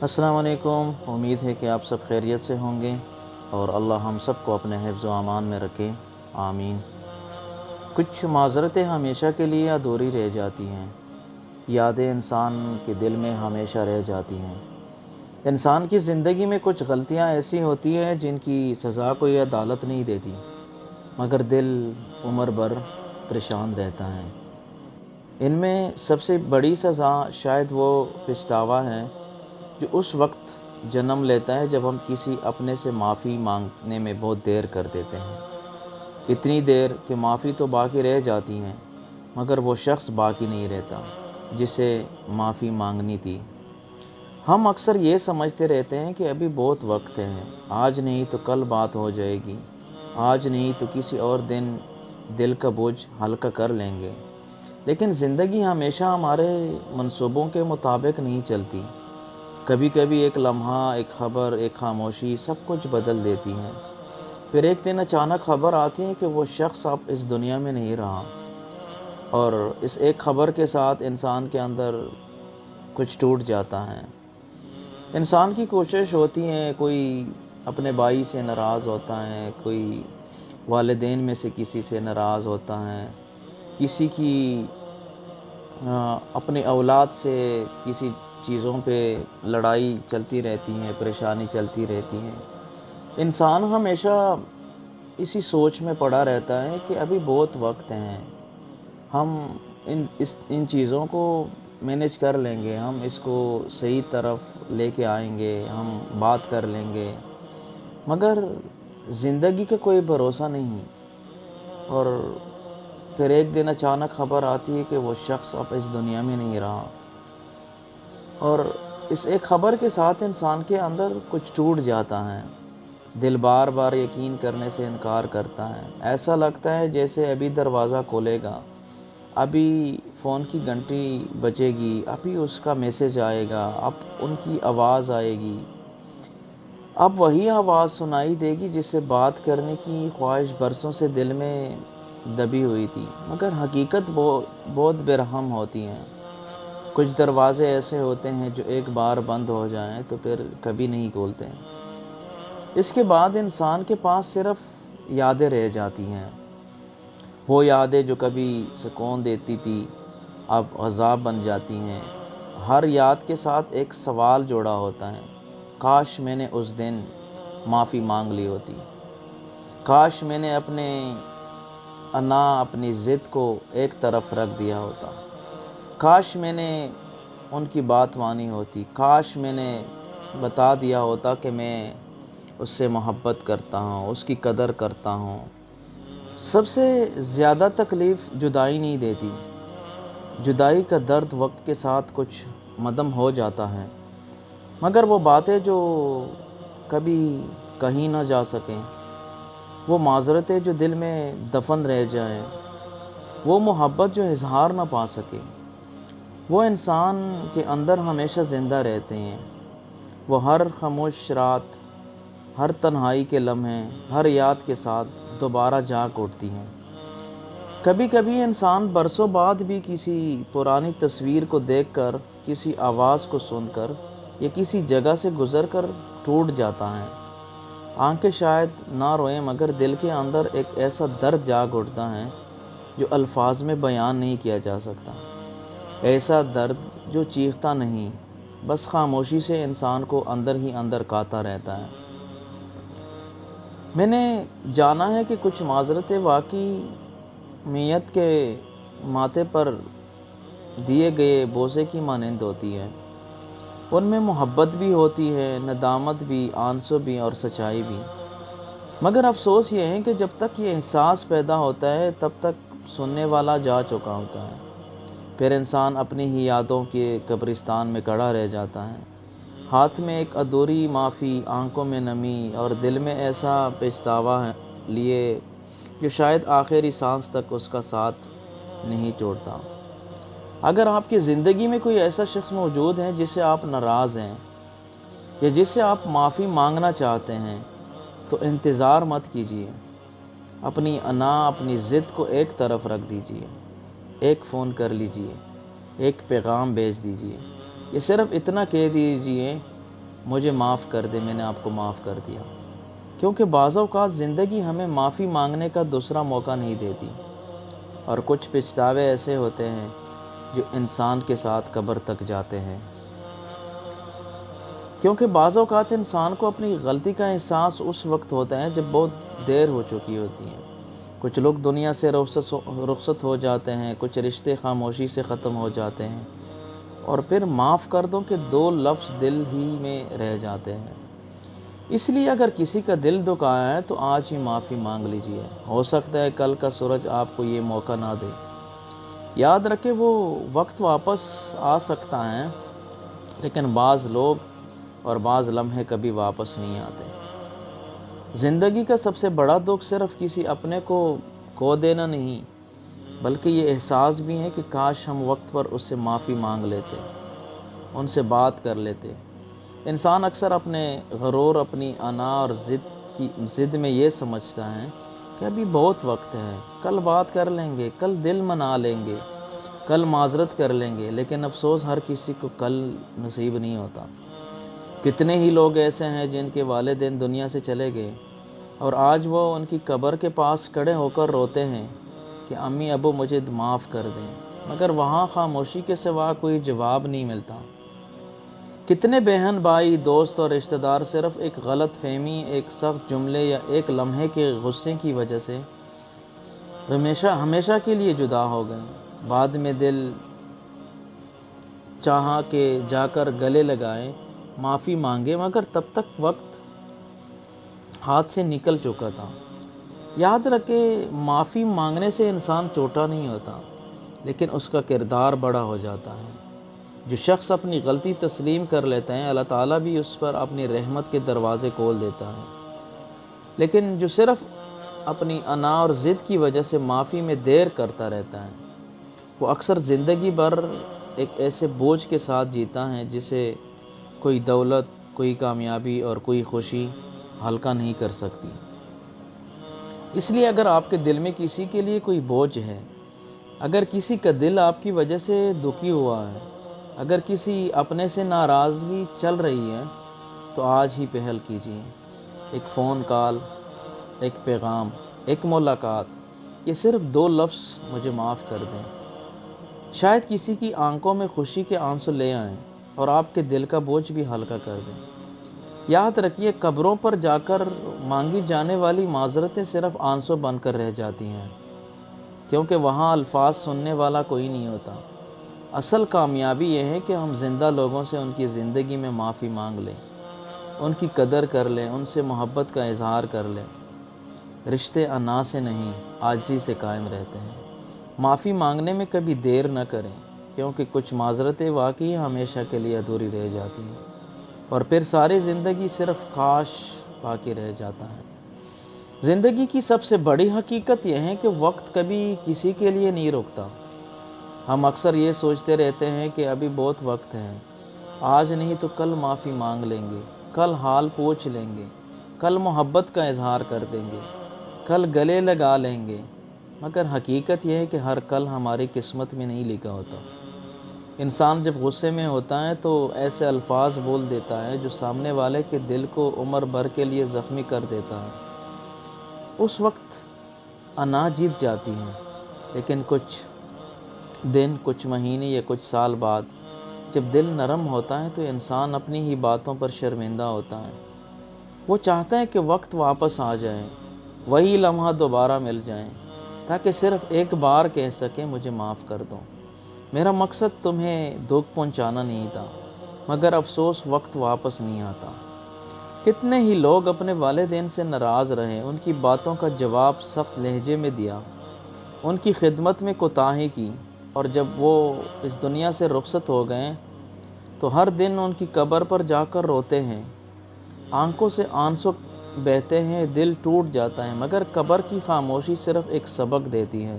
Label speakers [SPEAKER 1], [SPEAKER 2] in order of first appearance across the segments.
[SPEAKER 1] السلام علیکم۔ امید ہے کہ آپ سب خیریت سے ہوں گے اور اللہ ہم سب کو اپنے حفظ و امان میں رکھے، آمین۔ کچھ معذرتیں ہمیشہ کے لیے ادھوری رہ جاتی ہیں، یادیں انسان کے دل میں ہمیشہ رہ جاتی ہیں۔ انسان کی زندگی میں کچھ غلطیاں ایسی ہوتی ہیں جن کی سزا کوئی عدالت نہیں دیتی، مگر دل عمر بھر پریشان رہتا ہے۔ ان میں سب سے بڑی سزا شاید وہ پچھتاوا ہے جو اس وقت جنم لیتا ہے جب ہم کسی اپنے سے معافی مانگنے میں بہت دیر کر دیتے ہیں، اتنی دیر کہ معافی تو باقی رہ جاتی ہیں مگر وہ شخص باقی نہیں رہتا جسے معافی مانگنی تھی۔ ہم اکثر یہ سمجھتے رہتے ہیں کہ ابھی بہت وقت ہے، آج نہیں تو کل بات ہو جائے گی، آج نہیں تو کسی اور دن دل کا بوجھ ہلکا کر لیں گے، لیکن زندگی ہمیشہ ہمارے منصوبوں کے مطابق نہیں چلتی۔ کبھی کبھی ایک لمحہ، ایک خبر، ایک خاموشی سب کچھ بدل دیتی ہے۔ پھر ایک دن اچانک خبر آتی ہے کہ وہ شخص اب اس دنیا میں نہیں رہا، اور اس ایک خبر کے ساتھ انسان کے اندر کچھ ٹوٹ جاتا ہے۔ انسان کی کوشش ہوتی ہے، کوئی اپنے بھائی سے ناراض ہوتا ہے، کوئی والدین میں سے کسی سے ناراض ہوتا ہے، کسی کی اپنی اولاد سے کسی چیزوں پہ لڑائی چلتی رہتی ہے، پریشانی چلتی رہتی ہے۔ انسان ہمیشہ اسی سوچ میں پڑا رہتا ہے کہ ابھی بہت وقت ہے، ہم ان چیزوں کو مینیج کر لیں گے، ہم اس کو صحیح طرف لے کے آئیں گے، ہم بات کر لیں گے، مگر زندگی کا کوئی بھروسہ نہیں۔ اور پھر ایک دن اچانک خبر آتی ہے کہ وہ شخص اب اس دنیا میں نہیں رہا، اور اس ایک خبر کے ساتھ انسان کے اندر کچھ ٹوٹ جاتا ہے۔ دل بار بار یقین کرنے سے انکار کرتا ہے، ایسا لگتا ہے جیسے ابھی دروازہ کھولے گا، ابھی فون کی گھنٹی بجے گی، ابھی اس کا میسج آئے گا، اب ان کی آواز آئے گی، اب وہی آواز سنائی دے گی جس سے بات کرنے کی خواہش برسوں سے دل میں دبی ہوئی تھی۔ مگر حقیقت بہت برہم ہوتی ہیں۔ کچھ دروازے ایسے ہوتے ہیں جو ایک بار بند ہو جائیں تو پھر کبھی نہیں کھولتے ہیں۔ اس کے بعد انسان کے پاس صرف یادیں رہ جاتی ہیں، وہ یادیں جو کبھی سکون دیتی تھی اب عذاب بن جاتی ہیں۔ ہر یاد کے ساتھ ایک سوال جوڑا ہوتا ہے، کاش میں نے اس دن معافی مانگ لی ہوتی، کاش میں نے اپنے انا، اپنی ضد کو ایک طرف رکھ دیا ہوتا، کاش میں نے ان کی بات مانی ہوتی، کاش میں نے بتا دیا ہوتا کہ میں اس سے محبت کرتا ہوں، اس کی قدر کرتا ہوں۔ سب سے زیادہ تکلیف جدائی نہیں دیتی، جدائی کا درد وقت کے ساتھ کچھ مدھم ہو جاتا ہے، مگر وہ باتیں جو کبھی کہیں نہ جا سکیں، وہ معذرتیں جو دل میں دفن رہ جائیں، وہ محبت جو اظہار نہ پا سکے، وہ انسان کے اندر ہمیشہ زندہ رہتے ہیں۔ وہ ہر خاموش رات، ہر تنہائی کے لمحے، ہر یاد کے ساتھ دوبارہ جاگ اٹھتی ہیں۔ کبھی کبھی انسان برسوں بعد بھی کسی پرانی تصویر کو دیکھ کر، کسی آواز کو سن کر یا کسی جگہ سے گزر کر ٹوٹ جاتا ہے۔ آنکھیں شاید نہ روئیں مگر دل کے اندر ایک ایسا درد جاگ اٹھتا ہے جو الفاظ میں بیان نہیں کیا جا سکتا۔ ایسا درد جو چیختا نہیں، بس خاموشی سے انسان کو اندر ہی اندر کاتا رہتا ہے۔ میں نے جانا ہے کہ کچھ معذرتیں واقعی میت کے ماتھے پر دیے گئے بوسے کی مانند ہوتی ہیں۔ ان میں محبت بھی ہوتی ہے، ندامت بھی، آنسو بھی اور سچائی بھی۔ مگر افسوس یہ ہے کہ جب تک یہ احساس پیدا ہوتا ہے تب تک سننے والا جا چکا ہوتا ہے۔ پھر انسان اپنی ہی یادوں کے قبرستان میں کھڑا رہ جاتا ہے، ہاتھ میں ایک ادھوری معافی، آنکھوں میں نمی اور دل میں ایسا پچھتاوا لیے جو شاید آخری سانس تک اس کا ساتھ نہیں چھوڑتا۔ اگر آپ کی زندگی میں کوئی ایسا شخص موجود ہے جس سے آپ ناراض ہیں یا جس سے آپ معافی مانگنا چاہتے ہیں تو انتظار مت کیجیے، اپنی انا، اپنی ضد کو ایک طرف رکھ دیجیے، ایک فون کر لیجیے، ایک پیغام بھیج دیجیے، یہ صرف اتنا کہہ دیجیے مجھے معاف کر دے، میں نے آپ کو معاف کر دیا۔ کیونکہ بعض اوقات زندگی ہمیں معافی مانگنے کا دوسرا موقع نہیں دیتی، اور کچھ پچھتاوے ایسے ہوتے ہیں جو انسان کے ساتھ قبر تک جاتے ہیں۔ کیونکہ بعض اوقات انسان کو اپنی غلطی کا احساس اس وقت ہوتا ہے جب بہت دیر ہو چکی ہوتی ہے۔ کچھ لوگ دنیا سے رخصت ہو جاتے ہیں، کچھ رشتے خاموشی سے ختم ہو جاتے ہیں، اور پھر معاف کر دو کہ 2 لفظ دل ہی میں رہ جاتے ہیں۔ اس لیے اگر کسی کا دل دکھایا ہے تو آج ہی معافی مانگ لیجیے، ہو سکتا ہے کل کا سورج آپ کو یہ موقع نہ دے۔ یاد رکھیں وہ وقت واپس آ سکتا ہے، لیکن بعض لوگ اور بعض لمحے کبھی واپس نہیں آتے۔ زندگی کا سب سے بڑا دکھ صرف کسی اپنے کو کھو دینا نہیں، بلکہ یہ احساس بھی ہے کہ کاش ہم وقت پر اس سے معافی مانگ لیتے، ان سے بات کر لیتے۔ انسان اکثر اپنے غرور، اپنی انا اور ضد میں یہ سمجھتا ہے کہ ابھی بہت وقت ہے، کل بات کر لیں گے، کل دل منا لیں گے، کل معذرت کر لیں گے، لیکن افسوس ہر کسی کو کل نصیب نہیں ہوتا۔ کتنے ہی لوگ ایسے ہیں جن کے والدین دنیا سے چلے گئے اور آج وہ ان کی قبر کے پاس کھڑے ہو کر روتے ہیں کہ امی ابو مجھے معاف کر دیں، مگر وہاں خاموشی کے سوا کوئی جواب نہیں ملتا۔ کتنے بہن بھائی، دوست اور رشتہ دار صرف ایک غلط فہمی، ایک سخت جملے یا ایک لمحے کے غصے کی وجہ سے ہمیشہ کے لیے جدا ہو گئے۔ بعد میں دل چاہا کہ جا کر گلے لگائیں، معافی مانگے، مگر تب تک وقت ہاتھ سے نکل چکا تھا۔ یاد رکھے معافی مانگنے سے انسان چھوٹا نہیں ہوتا، لیکن اس کا کردار بڑا ہو جاتا ہے۔ جو شخص اپنی غلطی تسلیم کر لیتا ہے، اللہ تعالیٰ بھی اس پر اپنی رحمت کے دروازے کھول دیتا ہے۔ لیکن جو صرف اپنی انا اور ضد کی وجہ سے معافی میں دیر کرتا رہتا ہے، وہ اکثر زندگی بھر ایک ایسے بوجھ کے ساتھ جیتا ہے جسے کوئی دولت، کوئی کامیابی اور کوئی خوشی ہلکا نہیں کر سکتی۔ اس لیے اگر آپ کے دل میں کسی کے لیے کوئی بوجھ ہے، اگر کسی کا دل آپ کی وجہ سے دکھی ہوا ہے، اگر کسی اپنے سے ناراضگی چل رہی ہے، تو آج ہی پہل کیجیے۔ ایک فون کال، ایک پیغام، ایک ملاقات، یہ صرف 2 لفظ مجھے معاف کر دیں، شاید کسی کی آنکھوں میں خوشی کے آنسو لے آئیں اور آپ کے دل کا بوجھ بھی ہلکا کر دیں۔ یاد رکھیے قبروں پر جا کر مانگی جانے والی معذرتیں صرف آنسو بن کر رہ جاتی ہیں، کیونکہ وہاں الفاظ سننے والا کوئی نہیں ہوتا۔ اصل کامیابی یہ ہے کہ ہم زندہ لوگوں سے ان کی زندگی میں معافی مانگ لیں، ان کی قدر کر لیں، ان سے محبت کا اظہار کر لیں۔ رشتے انا سے نہیں، عاجزی سے قائم رہتے ہیں۔ معافی مانگنے میں کبھی دیر نہ کریں، کیونکہ کچھ معذرتیں واقعی ہمیشہ کے لیے ادھوری رہ جاتی ہیں، اور پھر ساری زندگی صرف کاش باقی رہ جاتا ہے۔ زندگی کی سب سے بڑی حقیقت یہ ہے کہ وقت کبھی کسی کے لیے نہیں رکتا۔ ہم اکثر یہ سوچتے رہتے ہیں کہ ابھی بہت وقت ہے، آج نہیں تو کل معافی مانگ لیں گے، کل حال پوچھ لیں گے، کل محبت کا اظہار کر دیں گے، کل گلے لگا لیں گے، مگر حقیقت یہ ہے کہ ہر کل ہماری قسمت میں نہیں لکھا ہوتا۔ انسان جب غصے میں ہوتا ہے تو ایسے الفاظ بول دیتا ہے جو سامنے والے کے دل کو عمر بھر کے لیے زخمی کر دیتا ہے۔ اس وقت انا جیت جاتی ہے، لیکن کچھ دن، کچھ مہینے یا کچھ سال بعد جب دل نرم ہوتا ہے تو انسان اپنی ہی باتوں پر شرمندہ ہوتا ہے۔ وہ چاہتا ہے کہ وقت واپس آ جائے، وہی لمحہ دوبارہ مل جائیں، تاکہ صرف ایک بار کہہ سکیں مجھے معاف کر دو، میرا مقصد تمہیں دکھ پہنچانا نہیں تھا، مگر افسوس وقت واپس نہیں آتا۔ کتنے ہی لوگ اپنے والدین سے ناراض رہے، ان کی باتوں کا جواب سخت لہجے میں دیا، ان کی خدمت میں کوتاہی کی، اور جب وہ اس دنیا سے رخصت ہو گئے تو ہر دن ان کی قبر پر جا کر روتے ہیں، آنکھوں سے آنسو بہتے ہیں، دل ٹوٹ جاتا ہے، مگر قبر کی خاموشی صرف ایک سبق دیتی ہے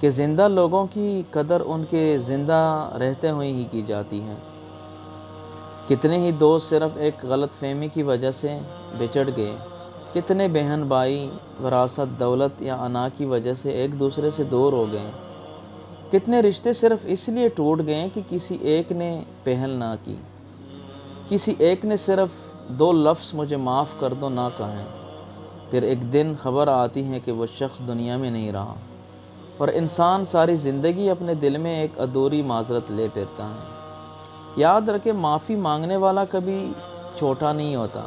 [SPEAKER 1] کہ زندہ لوگوں کی قدر ان کے زندہ رہتے ہوئے ہی کی جاتی ہے۔ کتنے ہی دوست صرف ایک غلط فہمی کی وجہ سے بچھڑ گئے، کتنے بہن بھائی وراثت، دولت یا انا کی وجہ سے ایک دوسرے سے دور ہو گئے، کتنے رشتے صرف اس لیے ٹوٹ گئے کہ کسی ایک نے پہل نہ کی۔ کسی ایک نے صرف 2 لفظ مجھے معاف کر دو نہ کہیں، پھر ایک دن خبر آتی ہے کہ وہ شخص دنیا میں نہیں رہا، اور انسان ساری زندگی اپنے دل میں ایک ادھوری معذرت لے پھرتا ہے۔ یاد رکھے، معافی مانگنے والا کبھی چھوٹا نہیں ہوتا،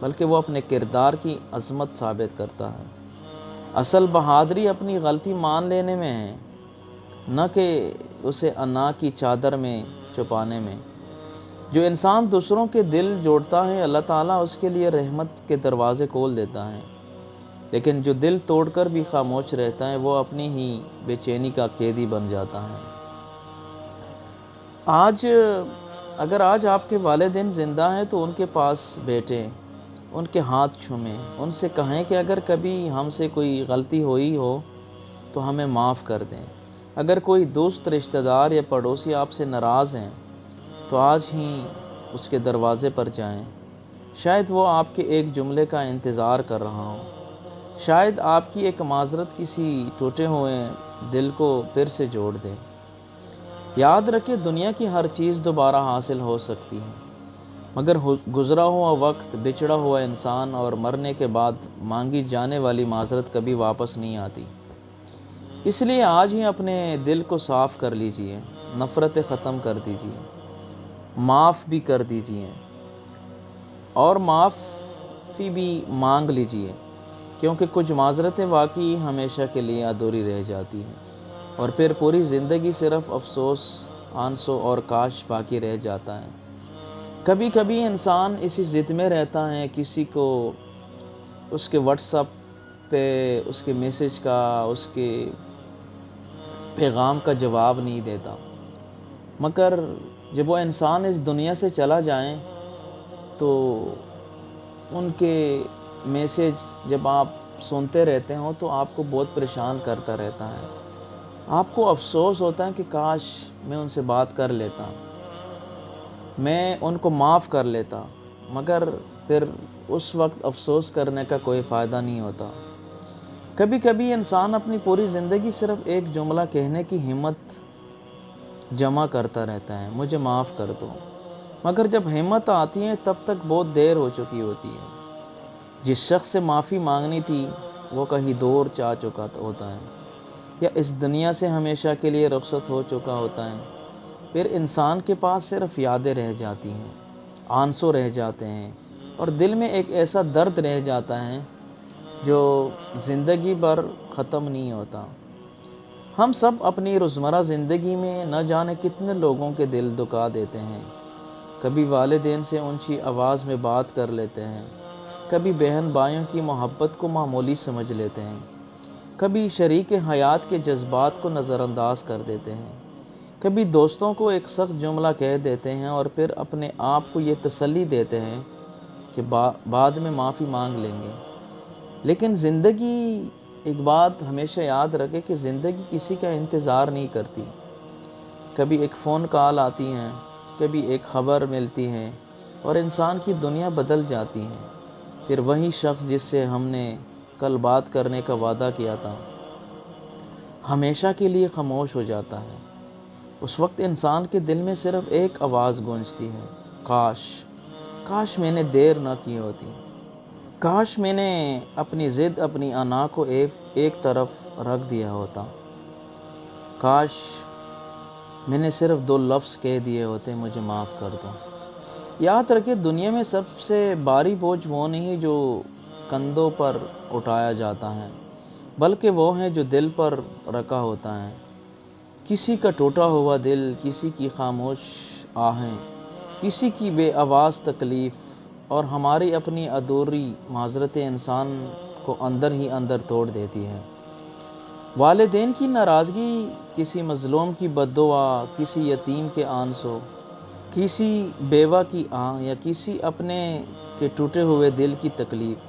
[SPEAKER 1] بلکہ وہ اپنے کردار کی عظمت ثابت کرتا ہے۔ اصل بہادری اپنی غلطی مان لینے میں ہے، نہ کہ اسے انا کی چادر میں چھپانے میں۔ جو انسان دوسروں کے دل جوڑتا ہے، اللہ تعالیٰ اس کے لیے رحمت کے دروازے کھول دیتا ہے، لیکن جو دل توڑ کر بھی خاموش رہتا ہے، وہ اپنی ہی بے چینی کا قیدی بن جاتا ہے۔ اگر آج آپ کے والدین زندہ ہیں تو ان کے پاس بیٹھیں، ان کے ہاتھ چھومیں، ان سے کہیں کہ اگر کبھی ہم سے کوئی غلطی ہوئی ہو تو ہمیں معاف کر دیں۔ اگر کوئی دوست، رشتہ دار یا پڑوسی آپ سے ناراض ہیں تو آج ہی اس کے دروازے پر جائیں۔ شاید وہ آپ کے ایک جملے کا انتظار کر رہا ہو، شاید آپ کی ایک معذرت کسی ٹوٹے ہوئے دل کو پھر سے جوڑ دے۔ یاد رکھے، دنیا کی ہر چیز دوبارہ حاصل ہو سکتی ہے، مگر گزرا ہوا وقت، بچھڑا ہوا انسان اور مرنے کے بعد مانگی جانے والی معذرت کبھی واپس نہیں آتی۔ اس لیے آج ہی اپنے دل کو صاف کر لیجئے، نفرتیں ختم کر دیجئے، معاف بھی کر دیجئے، اور معافی بھی مانگ لیجئے، کیونکہ کچھ معذرتیں واقعی ہمیشہ کے لیے ادھوری رہ جاتی ہیں، اور پھر پوری زندگی صرف افسوس، آنسو اور کاش باقی رہ جاتا ہے۔ کبھی کبھی انسان اسی ضد میں رہتا ہے، کسی کو اس کے واٹس ایپ پہ اس کے میسج کا، اس کے پیغام کا جواب نہیں دیتا، مگر جب وہ انسان اس دنیا سے چلا جائیں تو ان کے میسج جب آپ سنتے رہتے ہوں تو آپ کو بہت پریشان کرتا رہتا ہے۔ آپ کو افسوس ہوتا ہے کہ کاش میں ان سے بات کر لیتا، میں ان کو معاف کر لیتا، مگر پھر اس وقت افسوس کرنے کا کوئی فائدہ نہیں ہوتا۔ کبھی کبھی انسان اپنی پوری زندگی صرف ایک جملہ کہنے کی ہمت جمع کرتا رہتا ہے، مجھے معاف کر دو، مگر جب ہمت آتی ہے تب تک بہت دیر ہو چکی ہوتی ہے۔ جس شخص سے معافی مانگنی تھی وہ کہیں دور جا چکا ہوتا ہے، یا اس دنیا سے ہمیشہ کے لیے رخصت ہو چکا ہوتا ہے۔ پھر انسان کے پاس صرف یادیں رہ جاتی ہیں، آنسو رہ جاتے ہیں، اور دل میں ایک ایسا درد رہ جاتا ہے جو زندگی بھر ختم نہیں ہوتا۔ ہم سب اپنی روزمرہ زندگی میں نہ جانے کتنے لوگوں کے دل دکھا دیتے ہیں۔ کبھی والدین سے اونچی آواز میں بات کر لیتے ہیں، کبھی بہن بھائیوں کی محبت کو معمولی سمجھ لیتے ہیں، کبھی شریک حیات کے جذبات کو نظر انداز کر دیتے ہیں، کبھی دوستوں کو ایک سخت جملہ کہہ دیتے ہیں، اور پھر اپنے آپ کو یہ تسلی دیتے ہیں کہ بعد میں معافی مانگ لیں گے۔ لیکن زندگی، ایک بات ہمیشہ یاد رکھے کہ زندگی کسی کا انتظار نہیں کرتی۔ کبھی ایک فون کال آتی ہے، کبھی ایک خبر ملتی ہے، اور انسان کی دنیا بدل جاتی ہے۔ پھر وہی شخص جس سے ہم نے کل بات کرنے کا وعدہ کیا تھا، ہمیشہ کے لیے خاموش ہو جاتا ہے۔ اس وقت انسان کے دل میں صرف ایک آواز گونجتی ہے، کاش میں نے دیر نہ کی ہوتی، کاش میں نے اپنی ضد، اپنی انا کو ایک طرف رکھ دیا ہوتا، کاش میں نے صرف 2 لفظ کہہ دیے ہوتے، مجھے معاف کر دو۔ یاد رکھے، دنیا میں سب سے بھاری بوجھ وہ نہیں جو کندھوں پر اٹھایا جاتا ہے، بلکہ وہ ہے جو دل پر رکھا ہوتا ہے۔ کسی کا ٹوٹا ہوا دل، کسی کی خاموش آہیں، کسی کی بے آواز تکلیف، اور ہماری اپنی ادھوری معذرتیں انسان کو اندر ہی اندر توڑ دیتی ہے۔ والدین کی ناراضگی، کسی مظلوم کی بد دعا، کسی یتیم کے آنسو، کسی بیوہ کی آہ، یا کسی اپنے کے ٹوٹے ہوئے دل کی تکلیف،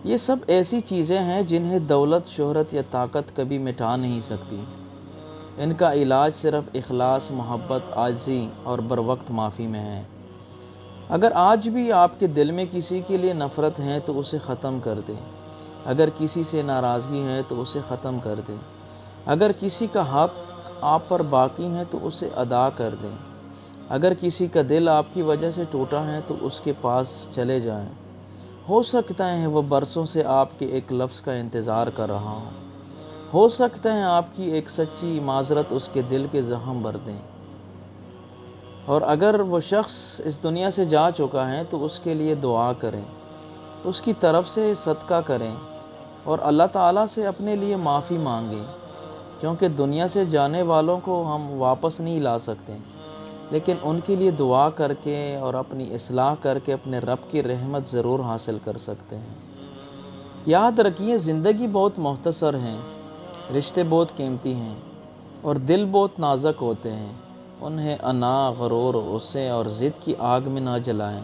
[SPEAKER 1] یہ سب ایسی چیزیں ہیں جنہیں دولت، شہرت یا طاقت کبھی مٹا نہیں سکتی۔ ان کا علاج صرف اخلاص، محبت، عاجزی اور بروقت معافی میں ہے۔ اگر آج بھی آپ کے دل میں کسی کے لیے نفرت ہے تو اسے ختم کر دیں، اگر کسی سے ناراضگی ہے تو اسے ختم کر دیں، اگر کسی کا حق آپ پر باقی ہے تو اسے ادا کر دیں، اگر کسی کا دل آپ کی وجہ سے ٹوٹا ہے تو اس کے پاس چلے جائیں، ہو سکتا ہے وہ برسوں سے آپ کے ایک لفظ کا انتظار کر رہا ہو سکتا ہے آپ کی ایک سچی معذرت اس کے دل کے زخم بھر دیں۔ اور اگر وہ شخص اس دنیا سے جا چکا ہے تو اس کے لیے دعا کریں، اس کی طرف سے صدقہ کریں اور اللہ تعالیٰ سے اپنے لیے معافی مانگیں، کیونکہ دنیا سے جانے والوں کو ہم واپس نہیں لا سکتے، لیکن ان کے لیے دعا کر کے اور اپنی اصلاح کر کے اپنے رب کی رحمت ضرور حاصل کر سکتے ہیں۔ یاد رکھیے، زندگی بہت مختصر ہے، رشتے بہت قیمتی ہیں اور دل بہت نازک ہوتے ہیں۔ انہیں انا، غرور، غصے اور ضد کی آگ میں نہ جلائیں۔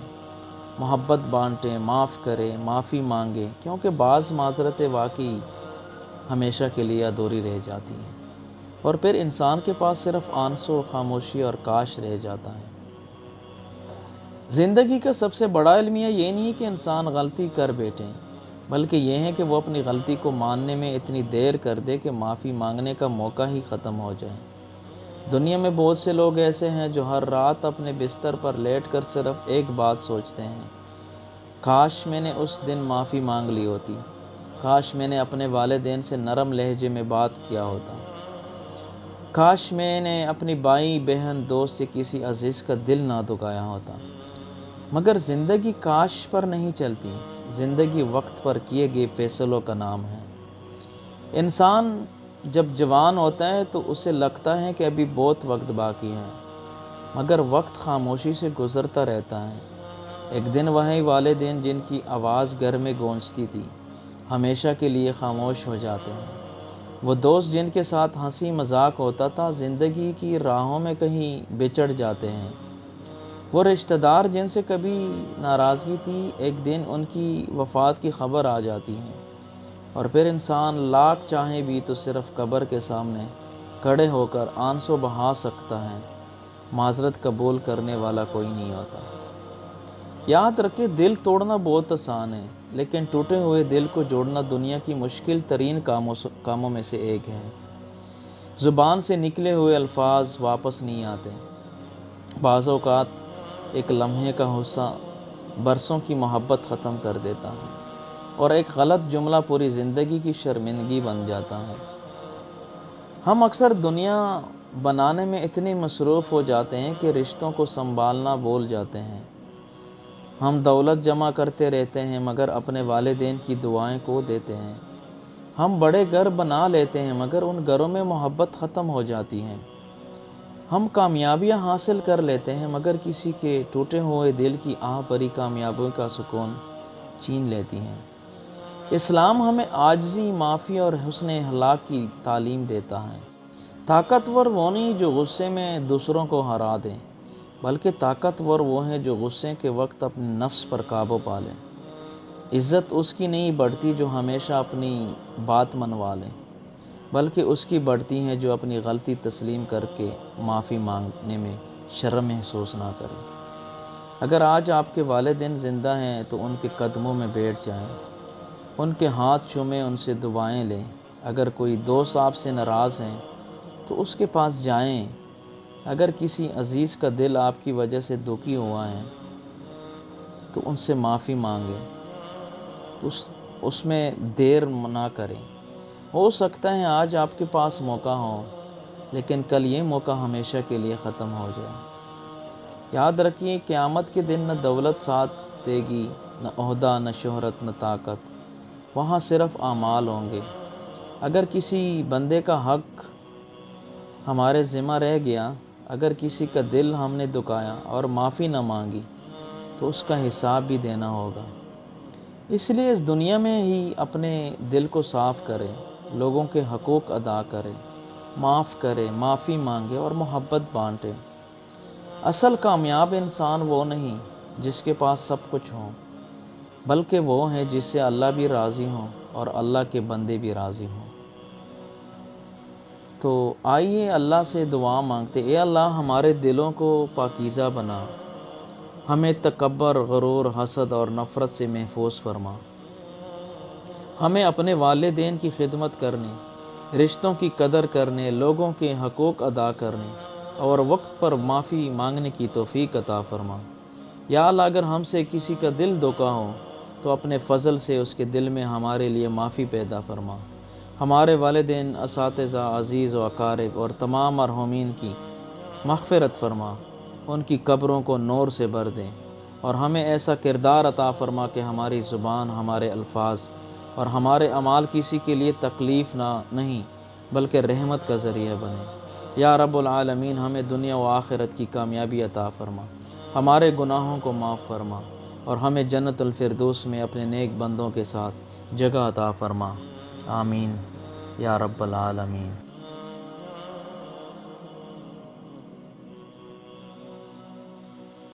[SPEAKER 1] محبت بانٹیں، معاف کریں، معافی مانگیں، کیونکہ بعض معذرتیں واقعی ہمیشہ کے لیے ادھوری رہ جاتی ہیں اور پھر انسان کے پاس صرف آنسو، خاموشی اور کاش رہ جاتا ہے۔ زندگی کا سب سے بڑا المیہ یہ نہیں کہ انسان غلطی کر بیٹھے، بلکہ یہ ہے کہ وہ اپنی غلطی کو ماننے میں اتنی دیر کر دے کہ معافی مانگنے کا موقع ہی ختم ہو جائے۔ دنیا میں بہت سے لوگ ایسے ہیں جو ہر رات اپنے بستر پر لیٹ کر صرف ایک بات سوچتے ہیں: کاش میں نے اس دن معافی مانگ لی ہوتی، کاش میں نے اپنے والدین سے نرم لہجے میں بات کیا ہوتا، کاش میں نے اپنی بھائی، بہن، دوست یا کسی عزیز کا دل نہ دکھایا ہوتا۔ مگر زندگی کاش پر نہیں چلتی، زندگی وقت پر کیے گئے فیصلوں کا نام ہے۔ انسان جب جوان ہوتا ہے تو اسے لگتا ہے کہ ابھی بہت وقت باقی ہے، مگر وقت خاموشی سے گزرتا رہتا ہے۔ ایک دن وہی والدین جن کی آواز گھر میں گونجتی تھی، ہمیشہ کے لیے خاموش ہو جاتے ہیں۔ وہ دوست جن کے ساتھ ہنسی مذاق ہوتا تھا، زندگی کی راہوں میں کہیں بچھڑ جاتے ہیں۔ وہ رشتہ دار جن سے کبھی ناراضگی تھی، ایک دن ان کی وفات کی خبر آ جاتی ہے، اور پھر انسان لاکھ چاہے بھی تو صرف قبر کے سامنے کھڑے ہو کر آنسو بہا سکتا ہے۔ معذرت قبول کرنے والا کوئی نہیں ہوتا۔ یاد رکھیں، دل توڑنا بہت آسان ہے، لیکن ٹوٹے ہوئے دل کو جوڑنا دنیا کی مشکل ترین کاموں میں سے ایک ہے۔ زبان سے نکلے ہوئے الفاظ واپس نہیں آتے۔ بعض اوقات ایک لمحے کا غصہ برسوں کی محبت ختم کر دیتا ہے، اور ایک غلط جملہ پوری زندگی کی شرمندگی بن جاتا ہے۔ ہم اکثر دنیا بنانے میں اتنے مصروف ہو جاتے ہیں کہ رشتوں کو سنبھالنا بھول جاتے ہیں۔ ہم دولت جمع کرتے رہتے ہیں مگر اپنے والدین کی دعائیں کھو دیتے ہیں۔ ہم بڑے گھر بنا لیتے ہیں مگر ان گھروں میں محبت ختم ہو جاتی ہے۔ ہم کامیابیاں حاصل کر لیتے ہیں مگر کسی کے ٹوٹے ہوئے دل کی آہ بھری کامیابیوں کا سکون چھین لیتی ہیں۔ اسلام ہمیں عاجزی، معافی اور حسن اخلاق کی تعلیم دیتا ہے۔ طاقتور وہ نہیں جو غصے میں دوسروں کو ہرا دیں، بلکہ طاقتور وہ ہیں جو غصے کے وقت اپنے نفس پر قابو پا لیں۔ عزت اس کی نہیں بڑھتی جو ہمیشہ اپنی بات منوا لے، بلکہ اس کی بڑھتی ہے جو اپنی غلطی تسلیم کر کے معافی مانگنے میں شرم محسوس نہ کرے۔ اگر آج آپ کے والدین زندہ ہیں تو ان کے قدموں میں بیٹھ جائیں، ان کے ہاتھ چومیں، ان سے دعائیں لیں۔ اگر کوئی دوست آپ سے ناراض ہیں تو اس کے پاس جائیں۔ اگر کسی عزیز کا دل آپ کی وجہ سے دکھی ہوا ہے تو ان سے معافی مانگیں، اس میں دیر نہ کریں۔ ہو سکتا ہے آج آپ کے پاس موقع ہو، لیکن کل یہ موقع ہمیشہ کے لیے ختم ہو جائے۔ یاد رکھیے، قیامت کے دن نہ دولت ساتھ دے گی، نہ عہدہ، نہ شہرت، نہ طاقت۔ وہاں صرف اعمال ہوں گے۔ اگر کسی بندے کا حق ہمارے ذمہ رہ گیا، اگر کسی کا دل ہم نے دکھایا اور معافی نہ مانگی، تو اس کا حساب بھی دینا ہوگا۔ اس لیے اس دنیا میں ہی اپنے دل کو صاف کرے، لوگوں کے حقوق ادا کرے، معاف کرے، معافی مانگے اور محبت بانٹے۔ اصل کامیاب انسان وہ نہیں جس کے پاس سب کچھ ہو، بلکہ وہ ہے جس سے اللہ بھی راضی ہوں اور اللہ کے بندے بھی راضی ہوں۔ تو آئیے اللہ سے دعا مانگتے، اے اللہ ہمارے دلوں کو پاکیزہ بنا، ہمیں تکبر، غرور، حسد اور نفرت سے محفوظ فرما۔ ہمیں اپنے والدین کی خدمت کرنے، رشتوں کی قدر کرنے، لوگوں کے حقوق ادا کرنے اور وقت پر معافی مانگنے کی توفیق عطا فرما۔ یا اللہ اگر ہم سے کسی کا دل دھوکا ہو تو اپنے فضل سے اس کے دل میں ہمارے لیے معافی پیدا فرما۔ ہمارے والدین، اساتذہ، عزیز و اقارب اور تمام مرحومین کی مغفرت فرما، ان کی قبروں کو نور سے بھر دیں، اور ہمیں ایسا کردار عطا فرما کہ ہماری زبان، ہمارے الفاظ اور ہمارے اعمال کسی کے لیے تکلیف نہیں بلکہ رحمت کا ذریعہ بنے۔ یا رب العالمین ہمیں دنیا و آخرت کی کامیابی عطا فرما، ہمارے گناہوں کو معاف فرما، اور ہمیں جنت الفردوس میں اپنے نیک بندوں کے ساتھ جگہ عطا فرما۔ آمین یا رب العالمین۔